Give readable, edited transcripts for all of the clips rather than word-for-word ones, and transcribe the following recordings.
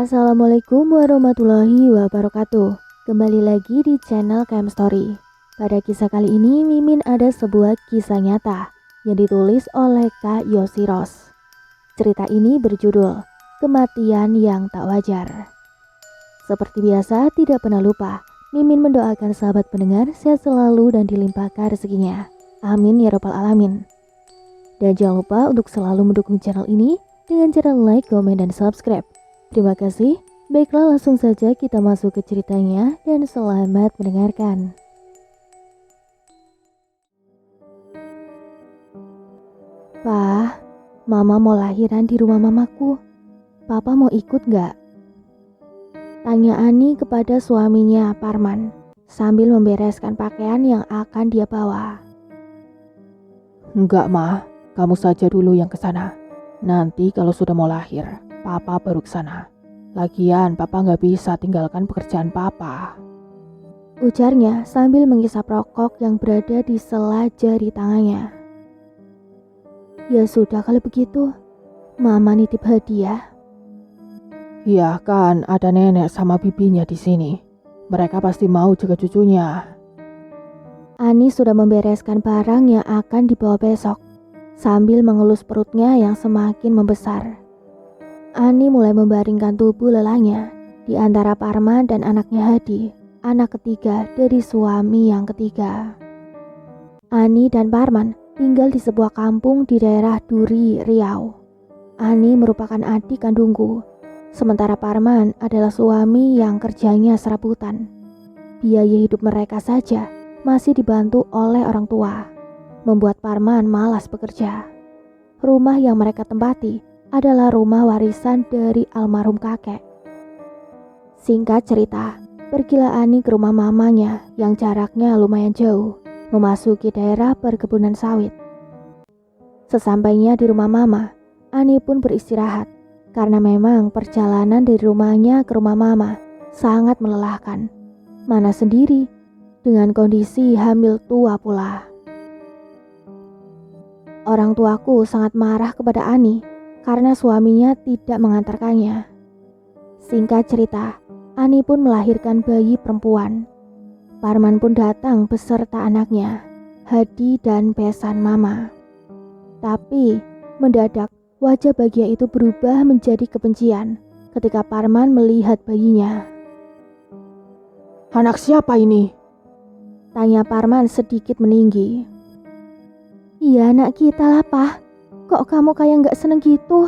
Assalamualaikum warahmatullahi wabarakatuh. Kembali lagi di channel KM Story. Pada kisah kali ini, Mimin ada sebuah kisah nyata yang ditulis oleh Kak Yosiros. Cerita ini berjudul Kematian yang Tak Wajar. Seperti biasa, tidak pernah lupa, Mimin mendoakan sahabat pendengar sehat selalu dan dilimpahkan rezekinya. Amin ya rabbal alamin. Dan jangan lupa untuk selalu mendukung channel ini dengan cara like, komen, dan subscribe. Terima kasih. Baiklah, langsung saja kita masuk ke ceritanya dan selamat mendengarkan. Pa, Mama mau lahiran di rumah mamaku. Papa mau ikut gak? Tanya Ani kepada suaminya Parman sambil membereskan pakaian yang akan dia bawa. Enggak, Ma. Kamu saja dulu yang ke sana. Nanti kalau sudah mau lahir, Papa baru ke sana. Lagian Papa nggak bisa tinggalkan pekerjaan Papa. Ujarnya sambil menghisap rokok yang berada di sela jari tangannya. Ya sudah kalau begitu, Mama nitip hadiah. Iya kan, ada nenek sama bibinya di sini. Mereka pasti mau jaga cucunya. Ani sudah membereskan barang yang akan dibawa besok, sambil mengelus perutnya yang semakin membesar. Ani mulai membaringkan tubuh lelahnya di antara Parman dan anaknya Hadi, anak ketiga dari suami yang ketiga. Ani dan Parman tinggal di sebuah kampung di daerah Duri, Riau. Ani merupakan adik kandungku, sementara Parman adalah suami yang kerjanya serabutan. Biaya hidup mereka saja masih dibantu oleh orang tua, membuat Parman malas bekerja. Rumah yang mereka tempati adalah rumah warisan dari almarhum kakek. Singkat cerita, pergilah Ani ke rumah mamanya yang jaraknya lumayan jauh, memasuki daerah perkebunan sawit. Sesampainya di rumah mama, Ani pun beristirahat karena memang perjalanan dari rumahnya ke rumah mama sangat melelahkan. Mana sendiri dengan kondisi hamil tua pula. Orang tuaku sangat marah kepada Ani karena suaminya tidak mengantarkannya. Singkat cerita, Ani pun melahirkan bayi perempuan. Parman pun datang beserta anaknya, Hadi dan besan mama. Tapi mendadak wajah bahagia itu berubah menjadi kebencian ketika Parman melihat bayinya. Anak siapa ini? Tanya Parman sedikit meninggi. Iya, anak kita lah, Pak. Kok kamu kayak gak seneng gitu?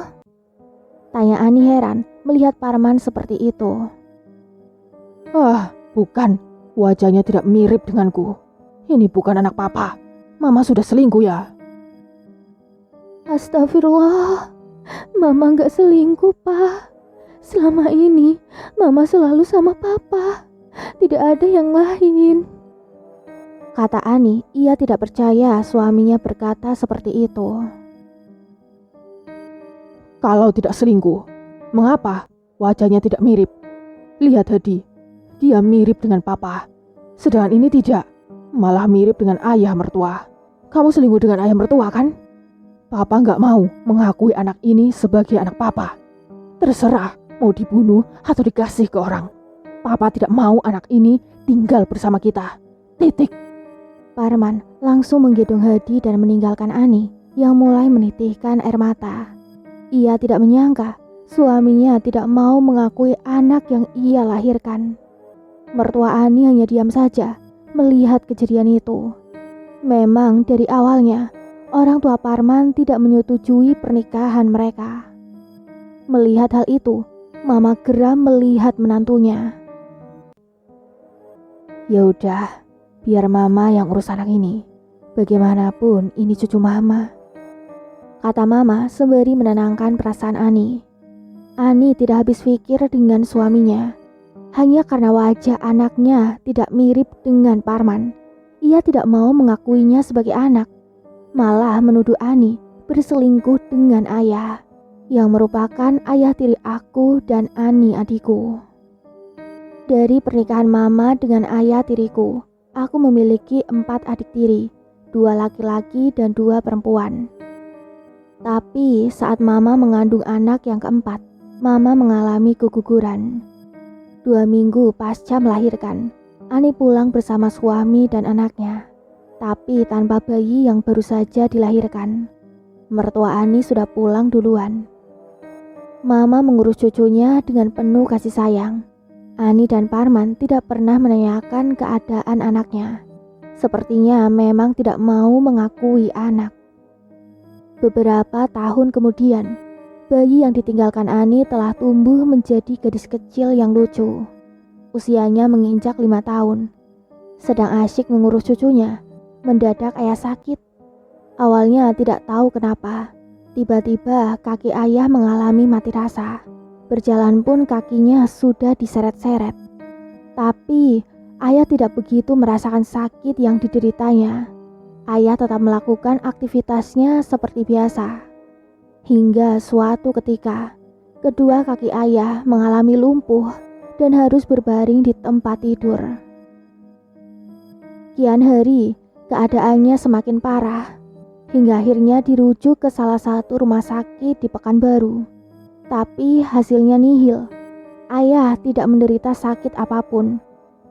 Tanya Ani heran melihat Parman seperti itu. Bukan. Wajahnya tidak mirip denganku. Ini bukan anak Papa. Mama sudah selingkuh ya? Astagfirullah. Mama gak selingkuh, Pak. Selama ini Mama selalu sama Papa. Tidak ada yang lain. Kata Ani, ia tidak percaya suaminya berkata seperti itu. Kalau tidak selingkuh, mengapa wajahnya tidak mirip? Lihat Hadi, dia mirip dengan Papa. Sedangkan ini tidak, malah mirip dengan ayah mertua. Kamu selingkuh dengan ayah mertua kan? Papa nggak mau mengakui anak ini sebagai anak Papa. Terserah mau dibunuh atau dikasih ke orang. Papa tidak mau anak ini tinggal bersama kita. Titik. Parman langsung menggendong Hadi dan meninggalkan Ani yang mulai menitihkan air mata. Ia tidak menyangka suaminya tidak mau mengakui anak yang ia lahirkan. Mertua Ani hanya diam saja melihat kejadian itu. Memang dari awalnya orang tua Parman tidak menyetujui pernikahan mereka. Melihat hal itu, Mama geram melihat menantunya. Ya udah, biar Mama yang urus anak ini. Bagaimanapun ini cucu Mama. Kata Mama sembari menenangkan perasaan Ani. Ani tidak habis pikir dengan suaminya. Hanya karena wajah anaknya tidak mirip dengan Parman, ia tidak mau mengakuinya sebagai anak. Malah menuduh Ani berselingkuh dengan ayah, yang merupakan ayah tiri aku dan Ani adikku. Dari pernikahan Mama dengan ayah tiriku, aku memiliki 4 adik tiri, 2 laki-laki dan 2 perempuan. Tapi saat Mama mengandung anak yang keempat, Mama mengalami keguguran. 2 minggu pasca melahirkan, Ani pulang bersama suami dan anaknya, tapi tanpa bayi yang baru saja dilahirkan. Mertua Ani sudah pulang duluan. Mama mengurus cucunya dengan penuh kasih sayang. Ani dan Parman tidak pernah menanyakan keadaan anaknya. Sepertinya memang tidak mau mengakui anak. Beberapa tahun kemudian, bayi yang ditinggalkan Ani telah tumbuh menjadi gadis kecil yang lucu. Usianya menginjak 5 tahun. Sedang asyik mengurus cucunya, mendadak ayah sakit. Awalnya tidak tahu kenapa. Tiba-tiba kaki ayah mengalami mati rasa. Berjalan pun kakinya sudah diseret-seret. Tapi ayah tidak begitu merasakan sakit yang dideritanya. Ayah tetap melakukan aktivitasnya seperti biasa. Hingga suatu ketika, kedua kaki ayah mengalami lumpuh dan harus berbaring di tempat tidur. Kian hari, keadaannya semakin parah. Hingga akhirnya dirujuk ke salah satu rumah sakit di Pekanbaru. Tapi hasilnya nihil. Ayah tidak menderita sakit apapun.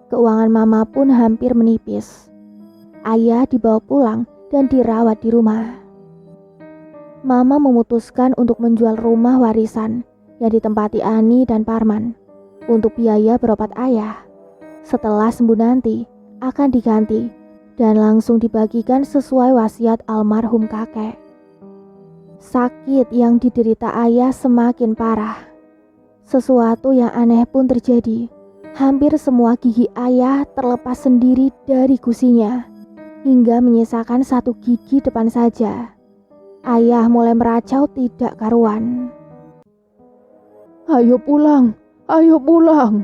Keuangan mama pun hampir menipis. Ayah dibawa pulang dan dirawat di rumah. Mama memutuskan untuk menjual rumah warisan yang ditempati Ani dan Parman untuk biaya berobat ayah. Setelah sembuh nanti akan diganti dan langsung dibagikan sesuai wasiat almarhum kakek. Sakit yang diderita ayah semakin parah. Sesuatu yang aneh pun terjadi. Hampir semua gigi ayah terlepas sendiri dari gusinya, hingga menyisakan 1 gigi depan saja. Ayah mulai meracau tidak karuan. Ayo pulang,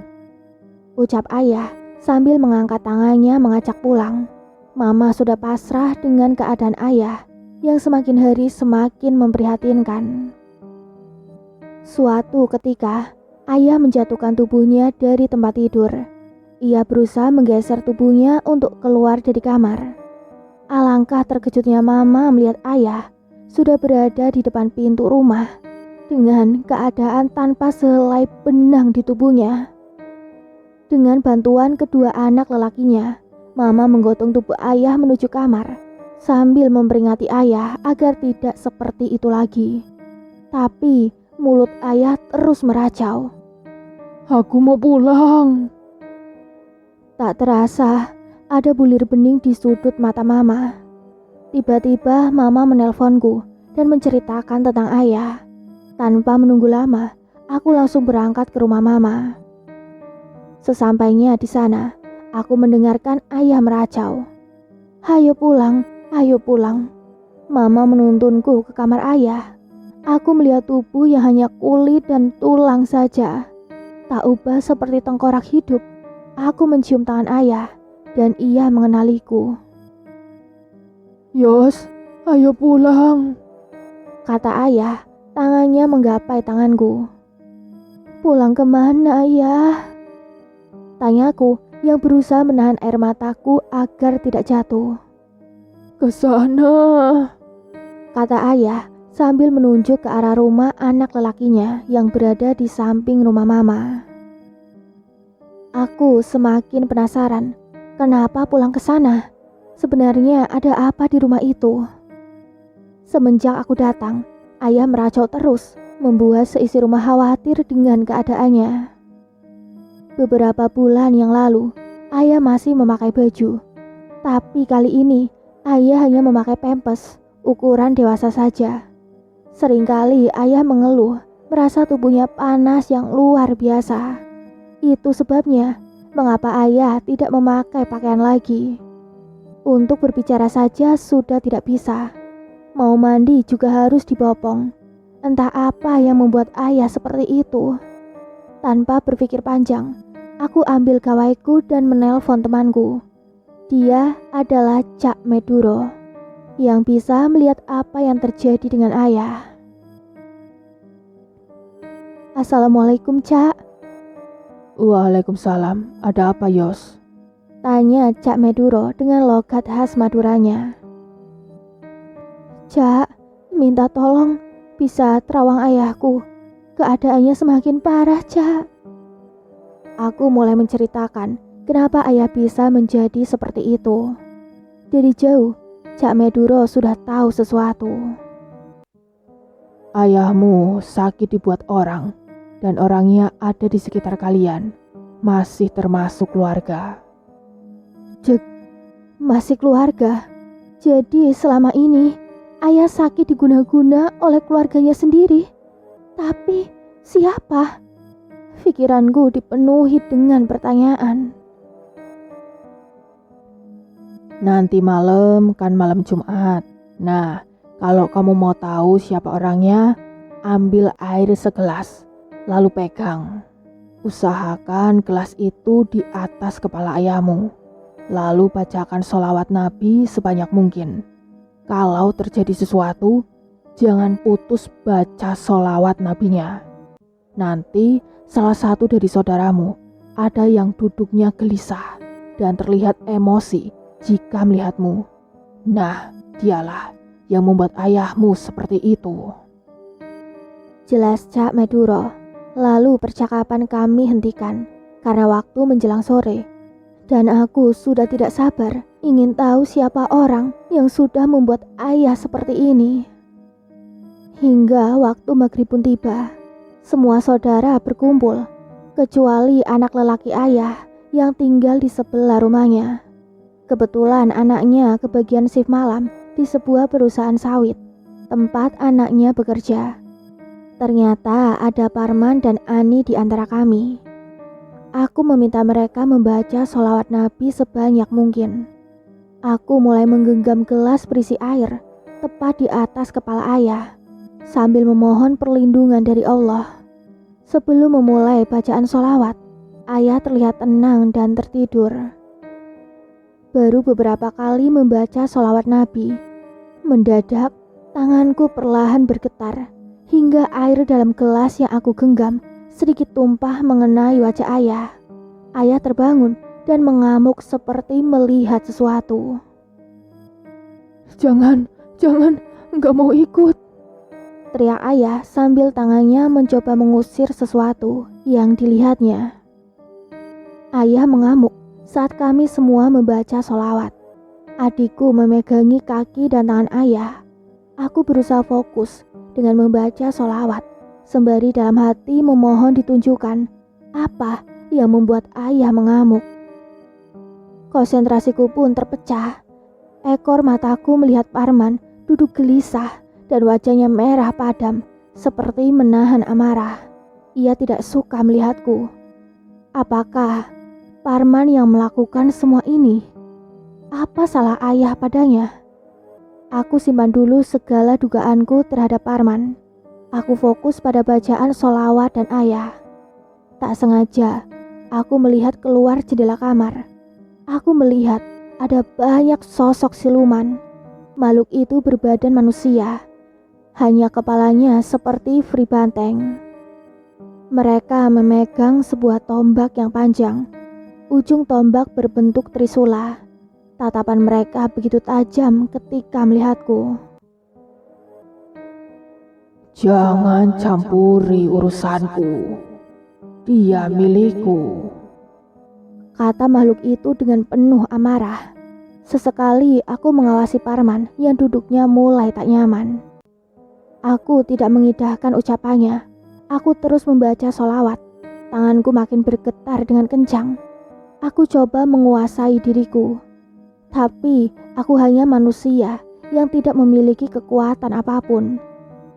ucap ayah sambil mengangkat tangannya mengajak pulang. Mama sudah pasrah dengan keadaan ayah yang semakin hari semakin memprihatinkan. Suatu ketika, ayah menjatuhkan tubuhnya dari tempat tidur. Ia berusaha menggeser tubuhnya untuk keluar dari kamar. Alangkah terkejutnya mama melihat ayah sudah berada di depan pintu rumah dengan keadaan tanpa sehelai benang di tubuhnya. Dengan bantuan kedua anak lelakinya, mama menggotong tubuh ayah menuju kamar sambil memperingati ayah agar tidak seperti itu lagi. Tapi mulut ayah terus meracau. Aku mau pulang. Tak terasa ada bulir bening di sudut mata mama. Tiba-tiba mama menelponku dan menceritakan tentang ayah. Tanpa menunggu lama, aku langsung berangkat ke rumah mama. Sesampainya di sana, aku mendengarkan ayah meracau. Ayo pulang, ayo pulang. Mama menuntunku ke kamar ayah. Aku melihat tubuh yang hanya kulit dan tulang saja. Tak ubah seperti tengkorak hidup. Aku mencium tangan ayah dan ia mengenaliku. Yos, ayo pulang, Kata ayah, tangannya menggapai tanganku. Pulang kemana ayah? Tanyaku yang berusaha menahan air mataku agar tidak jatuh. ke sana. Kata ayah sambil menunjuk ke arah rumah anak lelakinya yang berada di samping rumah mama. Aku semakin penasaran, kenapa pulang ke sana? Sebenarnya ada apa di rumah itu? Semenjak aku datang, ayah meracau terus, membuat seisi rumah khawatir dengan keadaannya. Beberapa bulan yang lalu, ayah masih memakai baju. Tapi kali ini, ayah hanya memakai pampers, ukuran dewasa saja. Seringkali ayah mengeluh, merasa tubuhnya panas yang luar biasa. Itu sebabnya, mengapa ayah tidak memakai pakaian lagi. Untuk berbicara saja sudah tidak bisa. Mau mandi juga harus dibopong. Entah apa yang membuat ayah seperti itu. Tanpa berpikir panjang, aku ambil gawaiku dan menelpon temanku. Dia adalah Cak Meduro, yang bisa melihat apa yang terjadi dengan ayah. Assalamualaikum, Cak. Waalaikumsalam, ada apa Yos? Tanya Cak Meduro dengan logat khas Maduranya. Cak, minta tolong bisa terawang ayahku. keadaannya semakin parah, Cak. Aku mulai menceritakan kenapa ayah bisa menjadi seperti itu. Dari jauh, Cak Meduro sudah tahu sesuatu. Ayahmu sakit dibuat orang, dan orangnya ada di sekitar kalian, masih termasuk keluarga. Masih keluarga. Jadi selama ini ayah sakit diguna-guna oleh keluarganya sendiri. Tapi siapa? Pikiranku dipenuhi dengan pertanyaan. Nanti malam kan malam Jumat. Nah, kalau kamu mau tahu siapa orangnya, ambil air segelas, lalu pegang. Usahakan gelas itu di atas kepala ayahmu. Lalu bacakan sholawat Nabi sebanyak mungkin. Kalau terjadi sesuatu, jangan putus baca sholawat Nabinya. Nanti salah satu dari saudaramu ada yang duduknya gelisah dan terlihat emosi jika melihatmu. Nah, dialah yang membuat ayahmu seperti itu. Jelas, Cak Meduro. Lalu percakapan kami hentikan karena waktu menjelang sore. Dan aku sudah tidak sabar ingin tahu siapa orang yang sudah membuat ayah seperti ini. Hingga waktu maghrib pun tiba. Semua saudara berkumpul, kecuali anak lelaki ayah yang tinggal di sebelah rumahnya. Kebetulan anaknya kebagian shift malam di sebuah perusahaan sawit, tempat anaknya bekerja. Ternyata ada Parman dan Ani di antara kami. Aku meminta mereka membaca sholawat Nabi sebanyak mungkin. Aku mulai menggenggam gelas berisi air tepat di atas kepala ayah, sambil memohon perlindungan dari Allah. Sebelum memulai bacaan sholawat, ayah terlihat tenang dan tertidur. Baru beberapa kali membaca sholawat Nabi, mendadak tanganku perlahan bergetar hingga air dalam gelas yang aku genggam sedikit tumpah mengenai wajah ayah. Ayah terbangun dan mengamuk seperti melihat sesuatu. Jangan, nggak mau ikut. Teriak ayah sambil tangannya mencoba mengusir sesuatu yang dilihatnya. Ayah mengamuk saat kami semua membaca sholawat. Adikku memegangi kaki dan tangan ayah. Aku berusaha fokus dengan membaca sholawat, sembari dalam hati memohon ditunjukkan apa yang membuat ayah mengamuk. Konsentrasiku pun terpecah. Ekor mataku melihat Parman duduk gelisah dan wajahnya merah padam seperti menahan amarah. Ia tidak suka melihatku. Apakah Parman yang melakukan semua ini? Apa salah ayah padanya? Aku simpan dulu segala dugaanku terhadap Parman. Aku fokus pada bacaan sholawat dan ayah. Tak sengaja, aku melihat keluar jendela kamar. Aku melihat ada banyak sosok siluman. Makhluk itu berbadan manusia. Hanya kepalanya seperti Fri Banteng. Mereka memegang sebuah tombak yang panjang. Ujung tombak berbentuk trisula. Tatapan mereka begitu tajam ketika melihatku. Jangan campuri urusanku. Dia milikku, kata makhluk itu dengan penuh amarah. Sesekali aku mengawasi Parman yang duduknya mulai tak nyaman. Aku tidak mengindahkan ucapannya. Aku terus membaca sholawat. Tanganku makin bergetar dengan kencang. Aku coba menguasai diriku. Tapi aku hanya manusia yang tidak memiliki kekuatan apapun.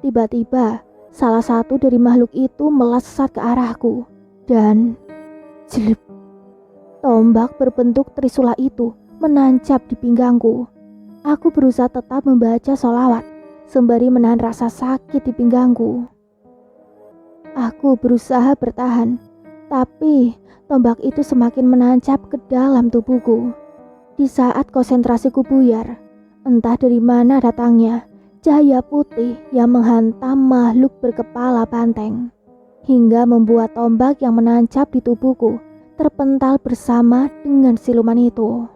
Tiba-tiba salah satu dari makhluk itu melesat ke arahku. Dan jelip, tombak berbentuk trisula itu menancap di pinggangku. Aku berusaha tetap membaca sholawat sembari menahan rasa sakit di pinggangku. Aku berusaha bertahan, tapi tombak itu semakin menancap ke dalam tubuhku. Di saat konsentrasiku buyar, entah dari mana datangnya cahaya putih yang menghantam makhluk berkepala banteng, hingga membuat tombak yang menancap di tubuhku terpental bersama dengan siluman itu.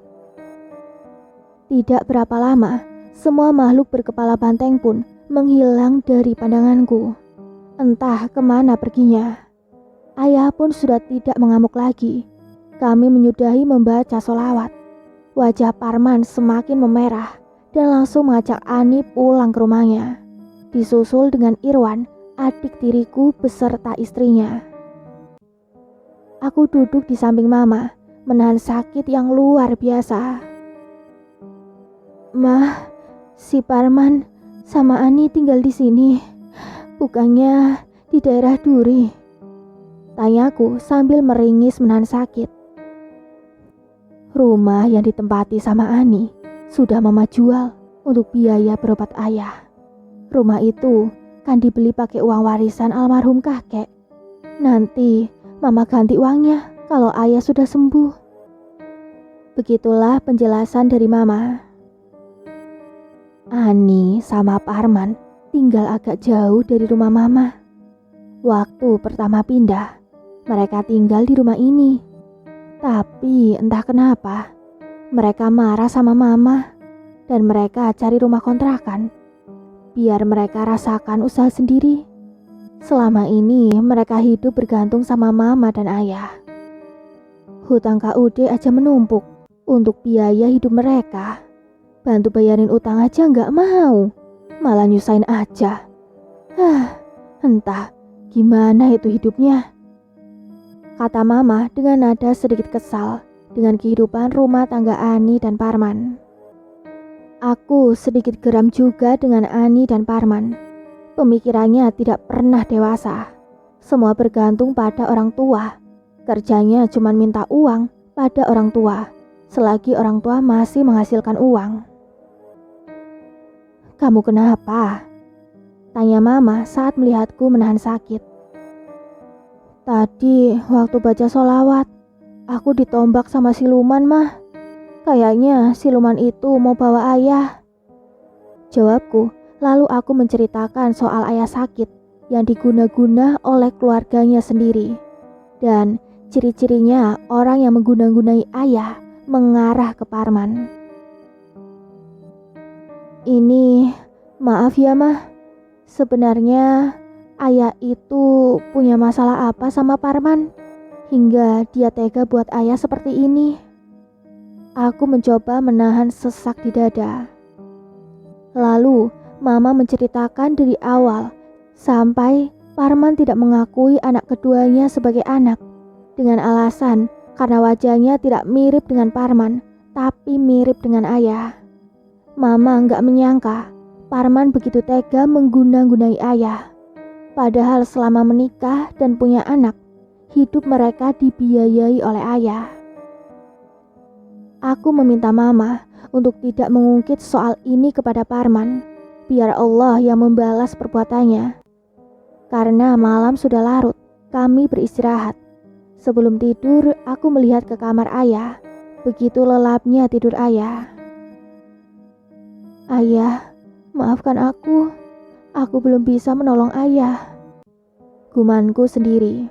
Tidak berapa lama, semua makhluk berkepala banteng pun menghilang dari pandanganku. Entah kemana perginya. Ayah pun sudah tidak mengamuk lagi. Kami menyudahi membaca sholawat. Wajah Parman semakin memerah dan langsung mengajak Ani pulang ke rumahnya. Disusul dengan Irwan, adik tiriku beserta istrinya. Aku duduk di samping Mama, menahan sakit yang luar biasa. Mah, si Parman sama Ani tinggal di sini, bukannya di daerah Duri? Tanyaku sambil meringis menahan sakit. Rumah yang ditempati sama Ani sudah Mama jual untuk biaya berobat ayah. Rumah itu kan dibeli pakai uang warisan almarhum kakek. Nanti Mama ganti uangnya kalau ayah sudah sembuh. Begitulah penjelasan dari Mama. Ani sama Parman tinggal agak jauh dari rumah Mama. Waktu pertama pindah, mereka tinggal di rumah ini. Tapi entah kenapa, mereka marah sama Mama dan mereka cari rumah kontrakan. Biar mereka rasakan usaha sendiri. Selama ini mereka hidup bergantung sama Mama dan ayah. Hutang KUD aja menumpuk untuk biaya hidup mereka. Bantu bayarin utang aja nggak mau, malah nyusahin aja. Entah gimana itu hidupnya. Kata Mama dengan nada sedikit kesal dengan kehidupan rumah tangga Ani dan Parman. Aku sedikit geram juga dengan Ani dan Parman. Pemikirannya tidak pernah dewasa. Semua bergantung pada orang tua. Kerjanya cuma minta uang pada orang tua, selagi orang tua masih menghasilkan uang. Kamu kenapa? Tanya Mama saat melihatku menahan sakit. Tadi waktu baca sholawat, aku ditombak sama siluman, Mah. Kayaknya siluman itu mau bawa ayah. Jawabku, lalu aku menceritakan soal ayah sakit yang diguna-guna oleh keluarganya sendiri. Dan ciri-cirinya orang yang mengguna-gunai ayah mengarah ke Parman. Ini, maaf ya Mah, sebenarnya ayah itu punya masalah apa sama Parman hingga dia tega buat ayah seperti ini. Aku mencoba menahan sesak di dada. Lalu Mama menceritakan dari awal sampai Parman tidak mengakui anak keduanya sebagai anak dengan alasan karena wajahnya tidak mirip dengan Parman tapi mirip dengan ayah. Mama nggak menyangka Parman begitu tega mengguna-gunai ayah. Padahal selama menikah dan punya anak, hidup mereka dibiayai oleh ayah. Aku meminta Mama untuk tidak mengungkit soal ini kepada Parman, biar Allah yang membalas perbuatannya. Karena malam sudah larut, kami beristirahat. Sebelum tidur, aku melihat ke kamar ayah. Begitu lelapnya tidur ayah. Ayah, maafkan aku. Aku belum bisa menolong ayah. Gumanku sendiri.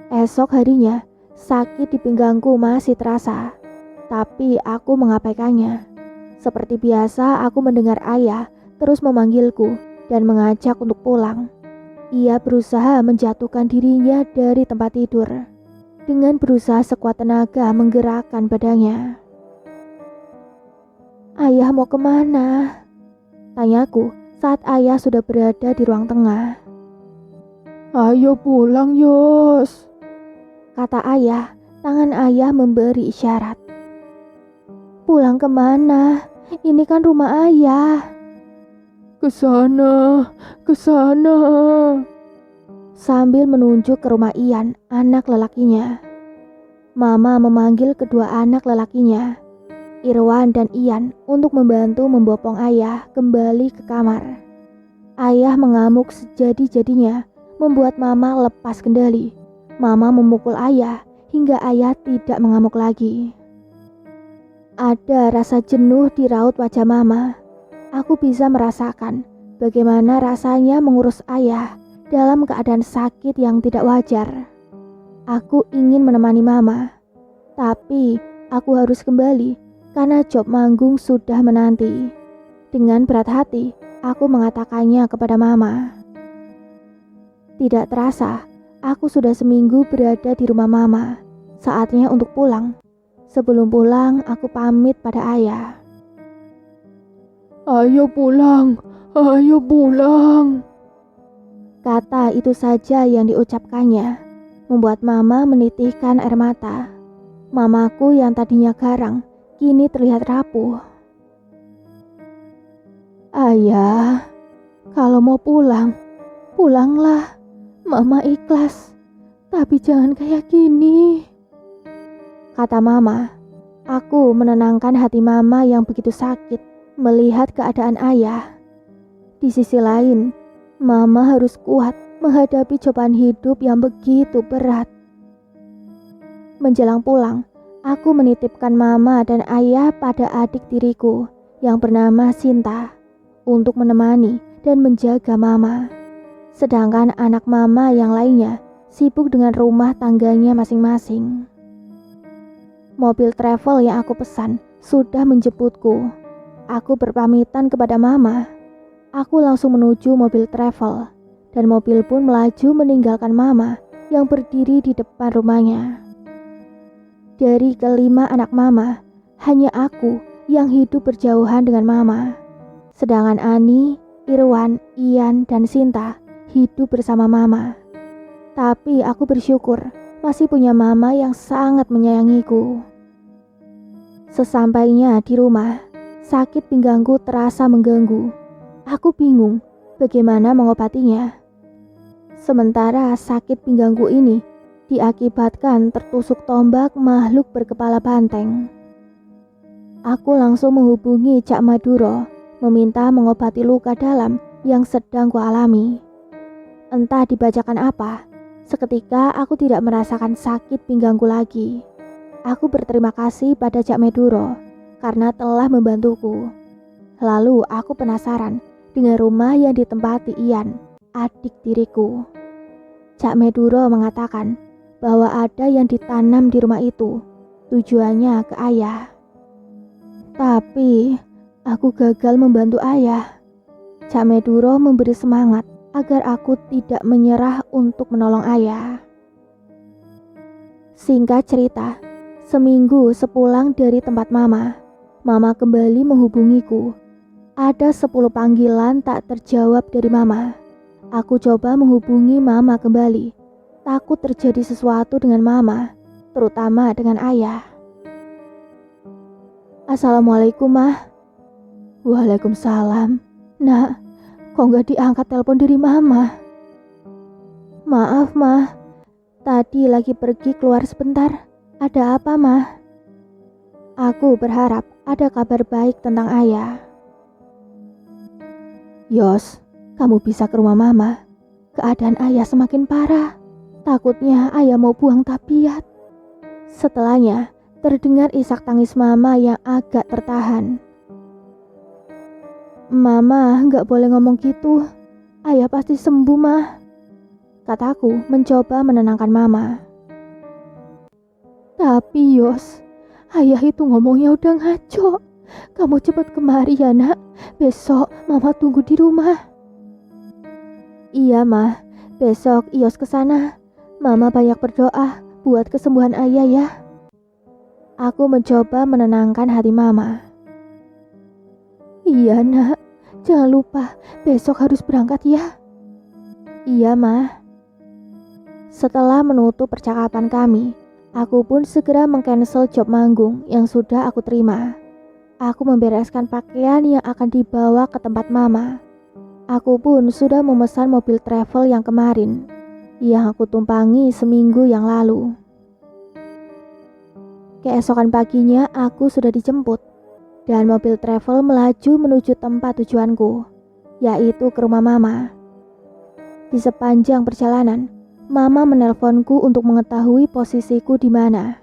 Esok harinya, sakit di pinggangku masih terasa, tapi aku mengabaikannya. Seperti biasa, aku mendengar ayah terus memanggilku dan mengajak untuk pulang. Ia berusaha menjatuhkan dirinya dari tempat tidur dengan berusaha sekuat tenaga menggerakkan badannya. Ayah mau kemana? Tanyaku saat ayah sudah berada di ruang tengah. Ayo pulang, Yos. Kata ayah, tangan ayah memberi isyarat. Pulang kemana? Ini kan rumah ayah. Ke sana, ke sana. Sambil menunjuk ke rumah Ian, anak lelakinya. Mama memanggil kedua anak lelakinya, Irwan dan Ian, untuk membantu membopong ayah kembali ke kamar. Ayah mengamuk sejadi-jadinya, membuat Mama lepas kendali. Mama memukul ayah hingga ayah tidak mengamuk lagi. Ada rasa jenuh di raut wajah Mama. Aku bisa merasakan bagaimana rasanya mengurus ayah dalam keadaan sakit yang tidak wajar. Aku ingin menemani Mama, tapi aku harus kembali karena job manggung sudah menanti. Dengan berat hati, aku mengatakannya kepada Mama. Tidak terasa, aku sudah seminggu berada di rumah mama. Saatnya untuk pulang. Sebelum pulang, aku pamit pada ayah. Ayo pulang, ayo pulang. Kata itu saja yang diucapkannya, membuat mama menitihkan air mata. Mamaku yang tadinya garang, kini terlihat rapuh. Ayah, kalau mau pulang, pulanglah. Mama ikhlas, tapi jangan kayak gini. Kata mama. Aku menenangkan hati mama yang begitu sakit melihat keadaan ayah. Di sisi lain, mama harus kuat menghadapi cobaan hidup yang begitu berat. Menjelang pulang, aku menitipkan mama dan ayah pada adik tiriku yang bernama Sinta untuk menemani dan menjaga mama. Sedangkan anak mama yang lainnya sibuk dengan rumah tangganya masing-masing. Mobil travel yang aku pesan sudah menjemputku. Aku berpamitan kepada mama. Aku langsung menuju mobil travel dan mobil pun melaju meninggalkan mama yang berdiri di depan rumahnya. Dari kelima anak mama, hanya aku yang hidup berjauhan dengan mama. Sedangkan Ani, Irwan, Ian, dan Sinta hidup bersama mama. Tapi aku bersyukur masih punya mama yang sangat menyayangiku. Sesampainya di rumah, sakit pinggangku terasa mengganggu. Aku bingung bagaimana mengobatinya. Sementara sakit pinggangku ini diakibatkan tertusuk tombak makhluk berkepala banteng. Aku langsung menghubungi Cak Maduro, meminta mengobati luka dalam yang sedang kualami. Entah dibacakan apa, seketika aku tidak merasakan sakit pinggangku lagi. Aku berterima kasih pada Cak Maduro karena telah membantuku. Lalu aku penasaran dengan rumah yang ditempati Ian, adik tiriku. Cak Maduro mengatakan bahwa ada yang ditanam di rumah itu, tujuannya ke ayah. Tapi aku gagal membantu ayah. Cak Maduro memberi semangat agar aku tidak menyerah untuk menolong ayah. Singkat cerita, seminggu sepulang dari tempat mama kembali menghubungiku. Ada 10 panggilan tak terjawab dari mama. Aku coba menghubungi mama kembali. Takut terjadi sesuatu dengan mama, terutama dengan ayah. Assalamualaikum, Mah. Waalaikumsalam. Nak, kok gak diangkat telepon dari mama? Maaf, Mah. Tadi lagi pergi keluar sebentar. Ada apa, Mah? Aku berharap ada kabar baik tentang ayah. Yos, kamu bisa ke rumah mama. Keadaan ayah semakin parah. Takutnya ayah mau buang tabiat. Setelahnya, terdengar isak tangis mama yang agak tertahan. Mama gak boleh ngomong gitu. Ayah pasti sembuh, Mah. Kataku mencoba menenangkan mama. Tapi Yos, ayah itu ngomongnya udah ngaco. Kamu cepat kemari ya, Nak. Besok mama tunggu di rumah. Iya, Mah. Besok Yos kesana. Mama banyak berdoa buat kesembuhan ayah ya. Aku mencoba menenangkan hati mama. Iya, Nak. Jangan lupa besok harus berangkat ya. Iya, Mah. Setelah menutup percakapan kami, aku pun segera mengcancel job manggung yang sudah aku terima. Aku membereskan pakaian yang akan dibawa ke tempat mama. Aku pun sudah memesan mobil travel yang kemarin, yang aku tumpangi seminggu yang lalu. Keesokan paginya aku sudah dijemput, dan mobil travel melaju menuju tempat tujuanku, yaitu ke rumah mama. Di sepanjang perjalanan, mama menelponku untuk mengetahui posisiku di mana.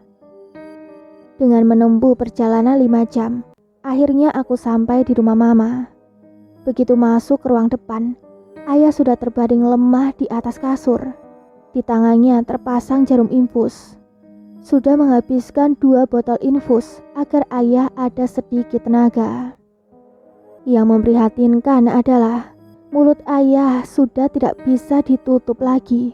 Dengan menempuh perjalanan 5 jam, akhirnya aku sampai di rumah mama. Begitu masuk ke ruang depan, ayah sudah terbaring lemah di atas kasur. Di tangannya terpasang jarum infus. Sudah menghabiskan 2 botol infus agar ayah ada sedikit tenaga. Yang memprihatinkan adalah Mulut ayah sudah tidak bisa ditutup lagi.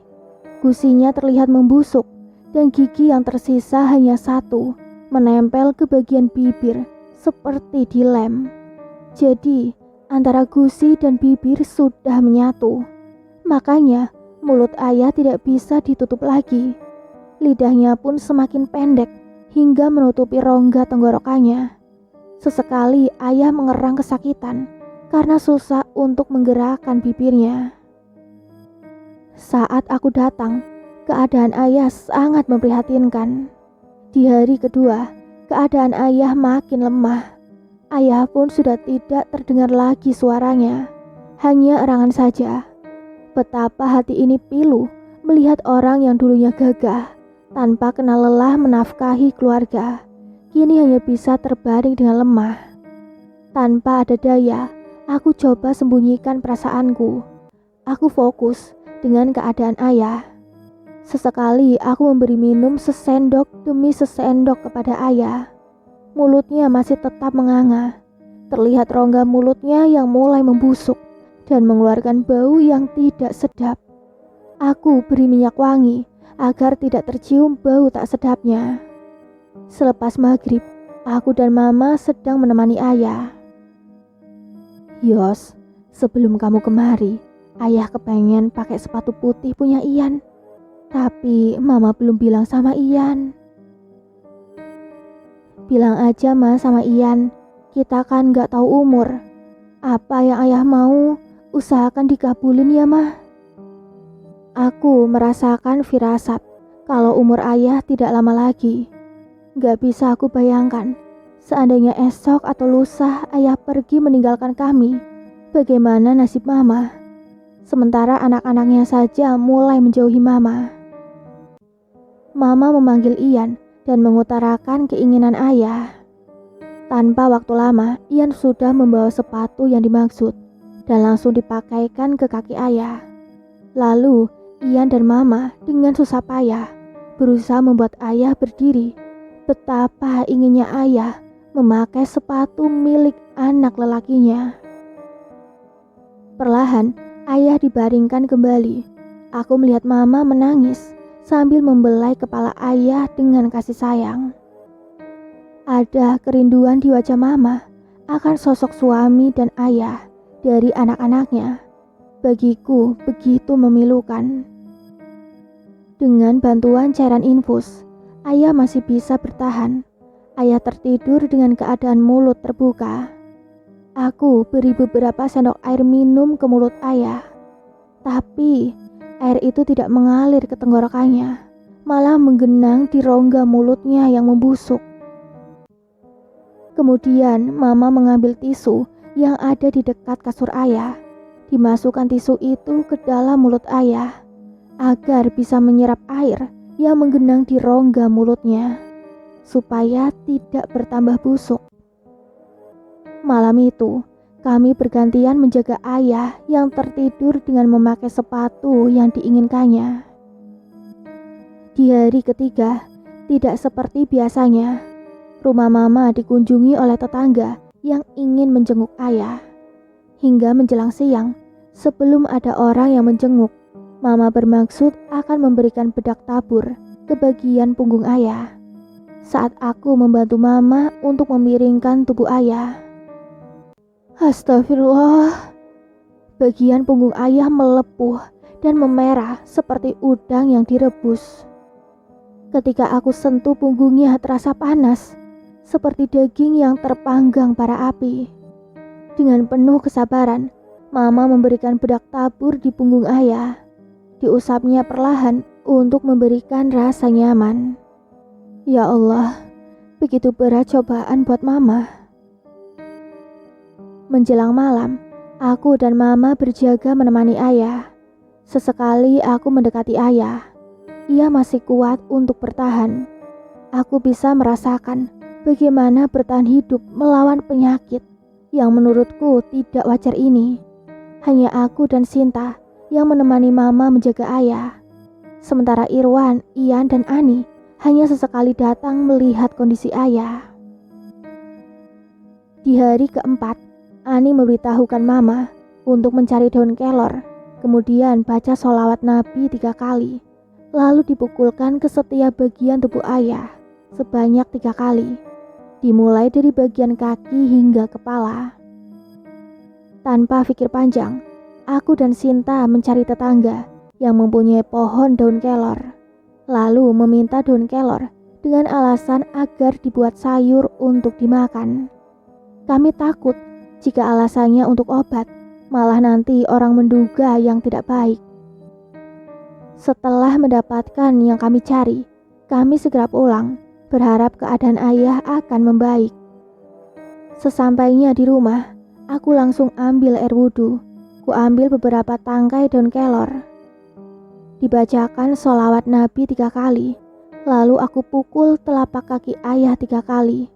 Gusinya terlihat membusuk dan gigi yang tersisa hanya satu, menempel ke bagian bibir seperti dilem. Jadi, antara gusi dan bibir sudah menyatu. Makanya, mulut ayah tidak bisa ditutup lagi. Lidahnya pun semakin pendek hingga menutupi rongga tenggorokannya. Sesekali ayah mengerang kesakitan karena susah untuk menggerakkan bibirnya. Saat aku datang, keadaan ayah sangat memprihatinkan. Di hari kedua, keadaan ayah makin lemah. Ayah pun sudah tidak terdengar lagi suaranya, hanya erangan saja. Betapa hati ini pilu melihat orang yang dulunya gagah, tanpa kenal lelah menafkahi keluarga, kini hanya bisa terbaring dengan lemah. Tanpa ada daya, aku coba sembunyikan perasaanku. Aku fokus dengan keadaan ayah. Sesekali aku memberi minum sesendok demi sesendok kepada ayah. Mulutnya masih tetap menganga. Terlihat rongga mulutnya yang mulai membusuk dan mengeluarkan bau yang tidak sedap. Aku beri minyak wangi agar tidak tercium bau tak sedapnya. Selepas maghrib, aku dan mama sedang menemani ayah. Yos, sebelum kamu kemari, ayah kepengen pakai sepatu putih punya Ian. Tapi mama belum bilang sama Ian. Bilang aja ma sama Ian, kita kan gak tahu umur. Apa yang ayah mau, usahakan dikabulin ya ma. Aku merasakan firasat kalau umur ayah tidak lama lagi. Gak bisa aku bayangkan, seandainya esok atau lusa ayah pergi meninggalkan kami, bagaimana nasib mama? Sementara anak-anaknya saja mulai menjauhi mama. Mama memanggil Ian dan mengutarakan keinginan ayah. Tanpa waktu lama, Ian sudah membawa sepatu yang dimaksud dan langsung dipakaikan ke kaki ayah. Lalu, Ian dan mama dengan susah payah berusaha membuat ayah berdiri. Betapa inginnya ayah memakai sepatu milik anak lelakinya. Perlahan, ayah dibaringkan kembali. Aku melihat mama menangis sambil membelai kepala ayah dengan kasih sayang. Ada kerinduan di wajah mama akan sosok suami dan ayah dari anak-anaknya. Bagiku begitu memilukan. Dengan bantuan cairan infus, ayah masih bisa bertahan. Ayah tertidur dengan keadaan mulut terbuka. Aku beri beberapa sendok air minum ke mulut ayah. Tapi air itu tidak mengalir ke tenggorokannya, malah menggenang di rongga mulutnya yang membusuk. Kemudian mama mengambil tisu yang ada di dekat kasur ayah. Dimasukkan tisu itu ke dalam mulut ayah agar bisa menyerap air yang menggenang di rongga mulutnya, supaya tidak bertambah busuk. Malam itu, kami bergantian menjaga ayah yang tertidur dengan memakai sepatu yang diinginkannya. Di hari ketiga, tidak seperti biasanya, rumah mama dikunjungi oleh tetangga yang ingin menjenguk ayah. Hingga menjelang siang, sebelum ada orang yang menjenguk, mama bermaksud akan memberikan bedak tabur ke bagian punggung ayah. Saat aku membantu mama untuk memiringkan tubuh ayah, astagfirullah, bagian punggung ayah melepuh dan memerah seperti udang yang direbus. Ketika aku sentuh punggungnya terasa panas, seperti daging yang terpanggang bara api. Dengan penuh kesabaran, mama memberikan bedak tabur di punggung ayah. Diusapnya perlahan untuk memberikan rasa nyaman. Ya Allah, begitu berat cobaan buat mama. Menjelang malam, aku dan mama berjaga menemani ayah. Sesekali aku mendekati ayah. Ia masih kuat untuk bertahan. Aku bisa merasakan bagaimana bertahan hidup melawan penyakit yang menurutku tidak wajar ini. Hanya aku dan Sinta yang menemani mama menjaga ayah. Sementara Irwan, Ian, dan Ani hanya sesekali datang melihat kondisi ayah. Di hari keempat, Ani memberitahukan mama untuk mencari daun kelor, kemudian baca sholawat Nabi 3 kali, lalu dipukulkan ke setiap bagian tubuh ayah sebanyak 3 kali, dimulai dari bagian kaki hingga kepala. Tanpa pikir panjang, aku dan Sinta mencari tetangga yang mempunyai pohon daun kelor, lalu meminta daun kelor dengan alasan agar dibuat sayur untuk dimakan. Kami takut jika alasannya untuk obat, malah nanti orang menduga yang tidak baik. Setelah mendapatkan yang kami cari, kami segera pulang, berharap keadaan ayah akan membaik. Sesampainya di rumah, aku langsung ambil air wudhu. Ku ambil beberapa tangkai daun kelor. Dibacakan sholawat Nabi 3 kali, lalu aku pukul telapak kaki ayah 3 kali.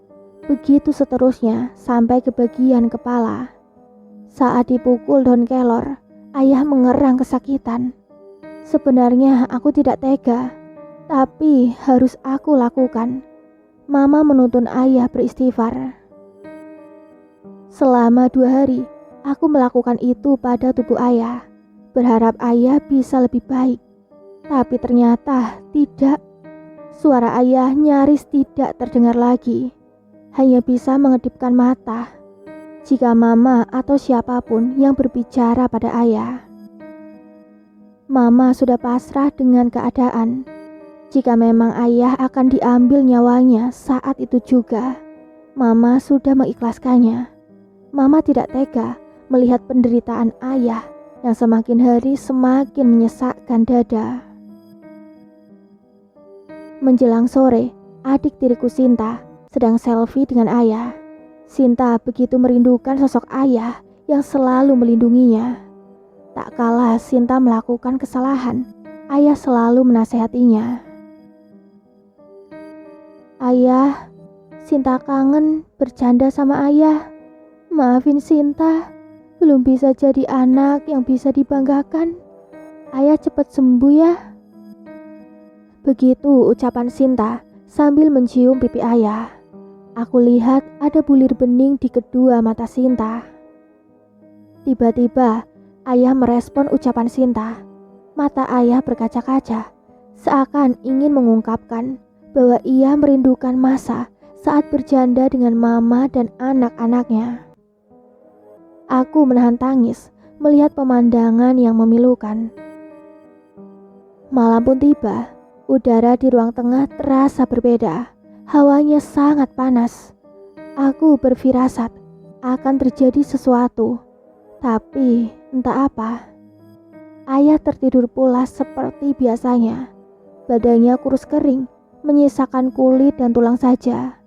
Begitu seterusnya sampai ke bagian kepala. Saat dipukul daun kelor, ayah mengerang kesakitan. Sebenarnya aku tidak tega, tapi harus aku lakukan. Mama menuntun ayah beristighfar. Selama 2 hari, aku melakukan itu pada tubuh ayah, berharap ayah bisa lebih baik. Tapi ternyata tidak. Suara ayah nyaris tidak terdengar lagi. Hanya bisa mengedipkan mata jika mama atau siapapun yang berbicara pada ayah. Mama sudah pasrah dengan keadaan. Jika memang ayah akan diambil nyawanya saat itu juga, mama sudah mengikhlaskannya. Mama tidak tega melihat penderitaan ayah yang semakin hari semakin menyesakkan dada. Menjelang sore, adik tiriku Sinta sedang selfie dengan ayah. Sinta begitu merindukan sosok ayah yang selalu melindunginya. Tak kalah Sinta melakukan kesalahan, ayah selalu menasehatinya. Ayah, Sinta kangen bercanda sama ayah. Maafin Sinta, belum bisa jadi anak yang bisa dibanggakan. Ayah cepat sembuh ya. Begitu ucapan Sinta sambil mencium pipi ayah. Aku lihat ada bulir bening di kedua mata Sinta. Tiba-tiba ayah merespon ucapan Sinta. Mata ayah berkaca-kaca, seakan ingin mengungkapkan bahwa ia merindukan masa saat berjanda dengan mama dan anak-anaknya. Aku menahan tangis melihat pemandangan yang memilukan. Malam pun tiba, udara di ruang tengah terasa berbeda. Hawanya sangat panas. Aku berfirasat akan terjadi sesuatu, tapi entah apa. Ayah tertidur pulas seperti biasanya. Badannya kurus kering, menyisakan kulit dan tulang saja.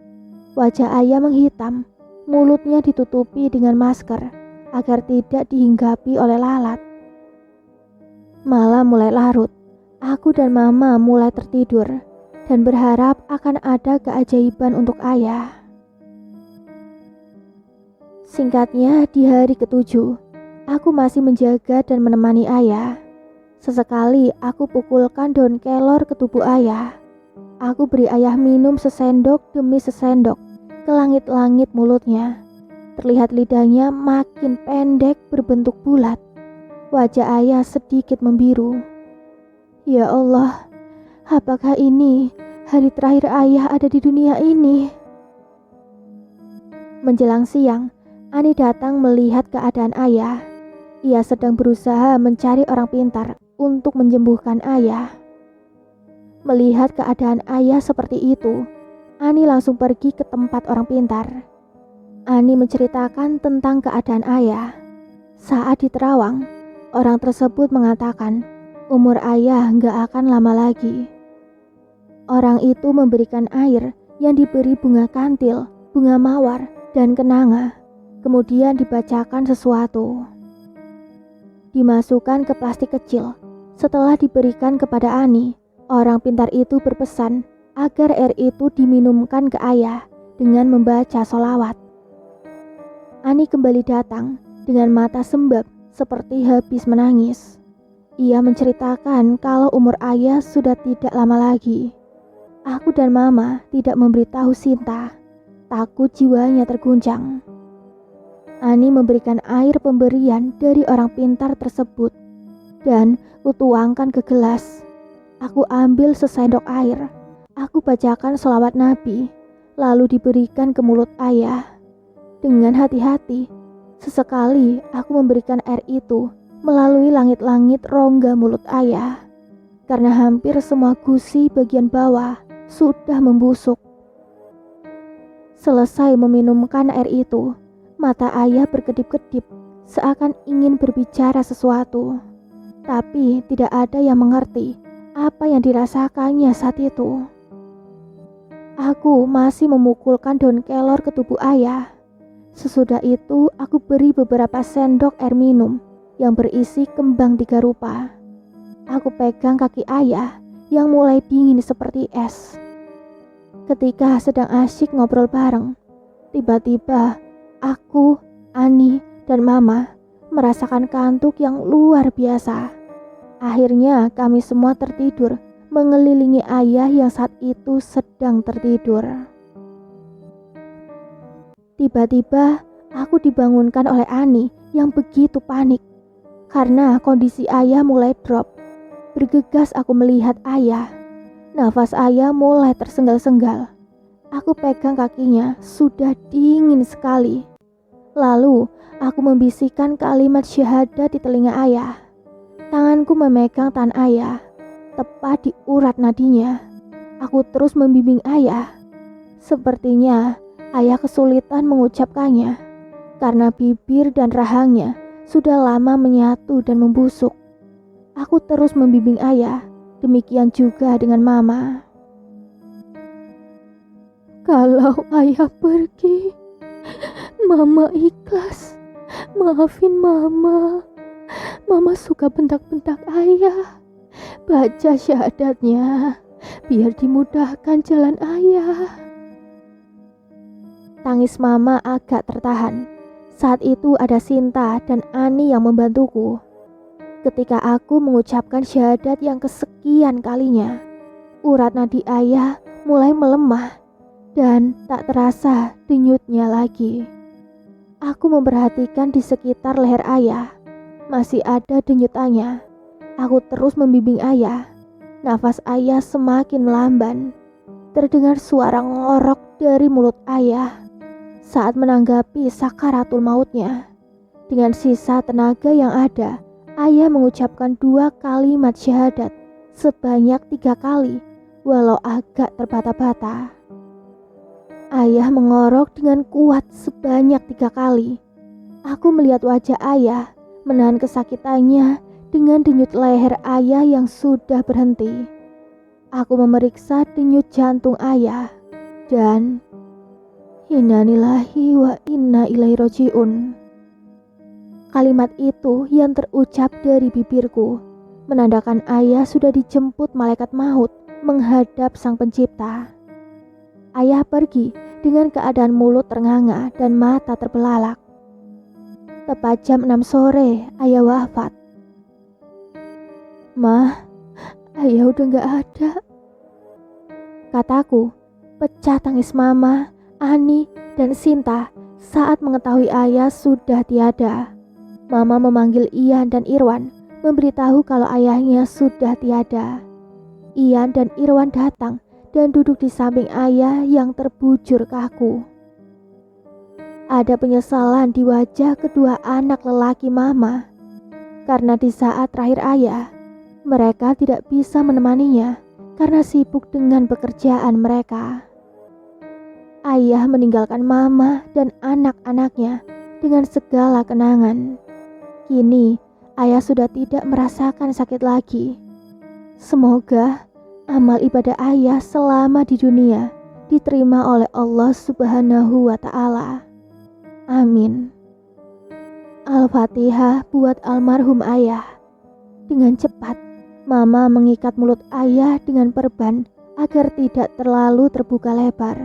Wajah ayah menghitam, mulutnya ditutupi dengan masker agar tidak dihinggapi oleh lalat. Malam mulai larut. Aku dan mama mulai tertidur dan berharap akan ada keajaiban untuk ayah. Singkatnya, di hari ke-7, aku masih menjaga dan menemani ayah. Sesekali aku pukulkan daun kelor ke tubuh ayah. Aku beri ayah minum sesendok demi sesendok ke langit-langit mulutnya. Terlihat lidahnya makin pendek berbentuk bulat. Wajah ayah sedikit membiru. Ya Allah, apakah ini hari terakhir ayah ada di dunia ini? Menjelang siang, Ani datang melihat keadaan ayah. Ia sedang berusaha mencari orang pintar untuk menyembuhkan ayah. Melihat keadaan ayah seperti itu, Ani langsung pergi ke tempat orang pintar. Ani menceritakan tentang keadaan ayah. Saat di Terawang, orang tersebut mengatakan umur ayah gak akan lama lagi. Orang itu memberikan air yang diberi bunga kantil, bunga mawar, dan kenanga. Kemudian dibacakan sesuatu. Dimasukkan ke plastik kecil. Setelah diberikan kepada Ani, orang pintar itu berpesan agar air itu diminumkan ke ayah dengan membaca sholawat. Ani kembali datang dengan mata sembab seperti habis menangis. Ia menceritakan kalau umur ayah sudah tidak lama lagi. Aku dan mama tidak memberitahu Sinta, takut jiwanya terguncang. Ani memberikan air pemberian dari orang pintar tersebut dan kutuangkan ke gelas. Aku ambil sesendok air. Aku bacakan sholawat Nabi, lalu diberikan ke mulut ayah. Dengan hati-hati, sesekali aku memberikan air itu melalui langit-langit rongga mulut ayah. Karena hampir semua gusi bagian bawah sudah membusuk. Selesai meminumkan air itu, mata ayah berkedip-kedip seakan ingin berbicara sesuatu. Tapi tidak ada yang mengerti apa yang dirasakannya saat itu. Aku masih memukulkan daun kelor ke tubuh ayah. Sesudah itu aku beri beberapa sendok air minum yang berisi kembang 3 rupa. Aku pegang kaki ayah yang mulai dingin seperti es. Ketika sedang asyik ngobrol bareng, tiba-tiba aku, Ani, dan Mama merasakan kantuk yang luar biasa. Akhirnya kami semua tertidur mengelilingi ayah yang saat itu sedang tertidur. Tiba-tiba aku dibangunkan oleh Ani yang begitu panik karena kondisi ayah mulai drop. Bergegas aku melihat ayah. Nafas ayah mulai tersengal-sengal. Aku pegang kakinya, sudah dingin sekali. Lalu aku membisikkan kalimat syahadat di telinga ayah. Tanganku memegang tangan ayah, tepat di urat nadinya. Aku terus membimbing ayah. Sepertinya ayah kesulitan mengucapkannya karena bibir dan rahangnya sudah lama menyatu dan membusuk. Aku terus membimbing ayah, demikian juga dengan Mama. Kalau ayah pergi, Mama ikhlas. Maafin Mama. Mama suka bentak-bentak ayah. Baca syahadatnya biar dimudahkan jalan ayah. Tangis Mama agak tertahan. Saat itu ada Sinta dan Ani yang membantuku. Ketika aku mengucapkan syahadat yang kesekian kalinya, urat nadi ayah mulai melemah dan tak terasa denyutnya lagi. Aku memperhatikan di sekitar leher ayah. Masih ada denyutannya. Aku terus membimbing ayah. Nafas ayah semakin melamban. Terdengar suara ngorok dari mulut ayah saat menanggapi sakaratul mautnya. Dengan sisa tenaga yang ada, ayah mengucapkan 2 kalimat syahadat sebanyak 3 kali, walau agak terbata-bata. Ayah mengorok dengan kuat sebanyak 3 kali. Aku melihat wajah ayah menahan kesakitannya dengan denyut leher ayah yang sudah berhenti. Aku memeriksa denyut jantung ayah dan innalillahi wa inna ilaihi rajiun. Kalimat itu yang terucap dari bibirku menandakan ayah sudah dijemput malaikat maut menghadap Sang Pencipta. Ayah pergi dengan keadaan mulut ternganga dan mata terbelalak. Tepat jam 6 sore, ayah wafat. Mah, ayah udah gak ada. Kataku, pecah tangis Mama, Ani, dan Sinta saat mengetahui ayah sudah tiada. Mama memanggil Ian dan Irwan, memberitahu kalau ayahnya sudah tiada. Ian dan Irwan datang dan duduk di samping ayah yang terbujur kaku. Ada penyesalan di wajah kedua anak lelaki Mama, karena di saat terakhir ayah, mereka tidak bisa menemaninya karena sibuk dengan pekerjaan mereka. Ayah meninggalkan Mama dan anak-anaknya dengan segala kenangan. Kini ayah sudah tidak merasakan sakit lagi. Semoga amal ibadah ayah selama di dunia diterima oleh Allah Subhanahu wa Ta'ala. Amin. Al-Fatihah buat almarhum ayah. Dengan cepat, Mama mengikat mulut ayah dengan perban agar tidak terlalu terbuka lebar.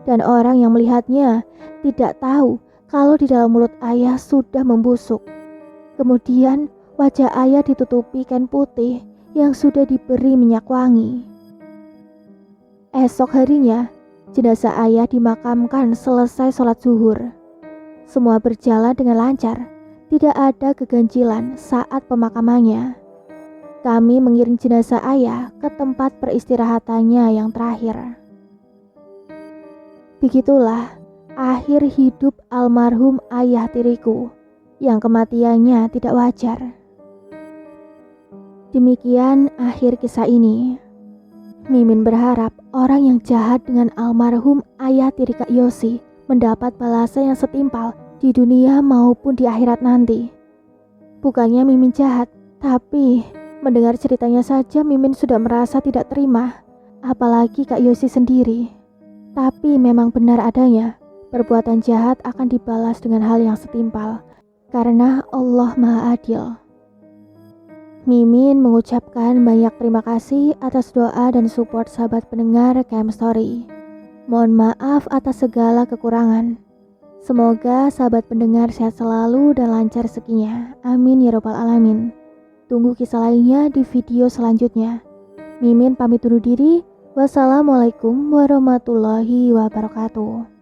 Dan orang yang melihatnya tidak tahu kalau di dalam mulut ayah sudah membusuk. Kemudian wajah ayah ditutupi kain putih yang sudah diberi minyak wangi. Esok harinya, jenazah ayah dimakamkan selesai sholat zuhur. Semua berjalan dengan lancar, tidak ada keganjilan saat pemakamannya. Kami mengiring jenazah ayah ke tempat peristirahatannya yang terakhir. Begitulah akhir hidup almarhum ayah tiriku yang kematiannya tidak wajar. Demikian akhir kisah ini. Mimin berharap orang yang jahat dengan almarhum ayah tiri Kak Yosi mendapat balasan yang setimpal di dunia maupun di akhirat nanti. Bukannya Mimin jahat, tapi mendengar ceritanya saja Mimin sudah merasa tidak terima, apalagi Kak Yosi sendiri. Tapi memang benar adanya, perbuatan jahat akan dibalas dengan hal yang setimpal, karena Allah Maha Adil. Mimin mengucapkan banyak terima kasih atas doa dan support sahabat pendengar KM Story. Mohon maaf atas segala kekurangan. Semoga sahabat pendengar sehat selalu dan lancar rezekinya. Amin ya robbal alamin. Tunggu kisah lainnya di video selanjutnya. Mimin pamit undur diri. Wassalamualaikum warahmatullahi wabarakatuh.